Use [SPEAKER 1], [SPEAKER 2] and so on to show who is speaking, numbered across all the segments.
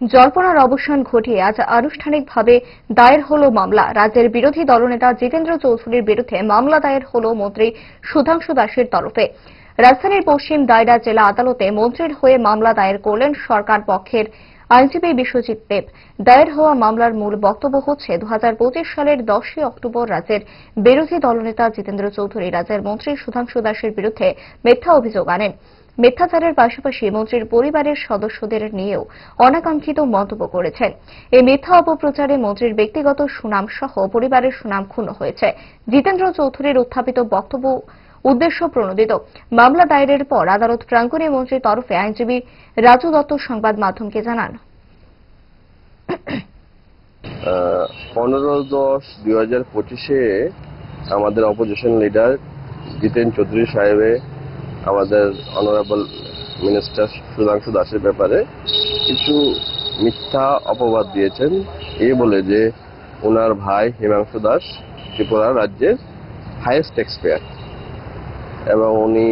[SPEAKER 1] জল্পনার অবসান ঘটিয়ে আজ আনুষ্ঠানিকভাবে দায়ের হল মামলা। রাজ্যের বিরোধী দলনেতা জিতেন্দ্র চৌধুরীর বিরুদ্ধে মামলা দায়ের হল মন্ত্রী সুধাংশু দাসের তরফে। রাজধানীর পশ্চিম দায়রা জেলা আদালতে মন্ত্রীর হয়ে মামলা দায়ের করলেন সরকার পক্ষের আইনজীবী বিশ্বজিৎ দেব। দায়ের হওয়া মামলার মূল বক্তব্য হচ্ছে 2025 সালের 10 অক্টোবর রাজ্যের বিরোধী দলনেতা জিতেন্দ্র চৌধুরী রাজ্যের মন্ত্রী সুধাংশু দাসের বিরুদ্ধে মিথ্যা অভিযোগ আনেন। মিথ্যাচারের পাশাপাশি মন্ত্রীর পরিবারের সদস্যদের নিয়েও অনাকাঙ্ক্ষিত মন্তব্য করেছেন। এই মিথ্যা অপপ্রচারে মন্ত্রীর ব্যক্তিগত সুনাম সহ পরিবারের সুনাম ক্ষুণ্ণ হয়েছে। জিতেন্দ্র চৌধুরীর উত্থাপিত বক্তব্য উদ্দেশ্য প্রণোদিত। মামলা দায়েরের পর আদালত প্রাঙ্গণে মন্ত্রীর তরফে আইনজীবী রাজু দত্ত সংবাদ মাধ্যমকে জানান,
[SPEAKER 2] 15-10-2025 আমাদের অপোজিশন লিডার জিতেন চৌধুরী সাহেবে আমাদের অনারেবল মিনিস্টার সুধাংশু দাসের ব্যাপারে কিছু মিথ্যা অপবাদ দিয়েছেন, এই বলে যে ওনার ভাই হিমাংশু দাস ত্রিপুরা রাজ্যের হাইয়েস্ট ট্যাক্সপেয়ার এবং উনি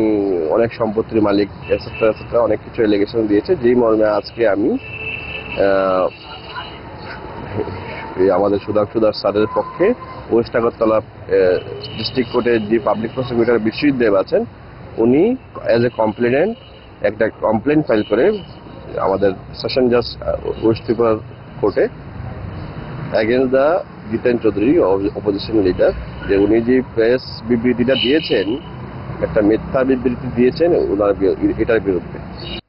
[SPEAKER 2] অনেক সম্পত্তির মালিক এটসেট্রা এটসেট্রা অনেক কিছু এলিগেশন দিয়েছে, যেই মর্মে আজকে আমি আমাদের সুধাংশু দাস স্যারের পক্ষে ওয়েস্ট আগরতলা ডিস্ট্রিক্ট কোর্টের যে পাবলিক প্রসিকিউটর বিশ্বজিৎ দেব আছেন, উনি অ্যাজ এ কমপ্লেনেন্ট একটা কমপ্লেন ফাইল করে আমাদের সেশন জাজ ওয়েস্ট ত্রিপুরা কোর্টে against the Jiten Chowdhury opposition leader, যে উনি যে প্রেস বিবৃতিটা দিয়েছেন, একটা মিথ্যা বিবৃতি দিয়েছেন এটার বিরুদ্ধে।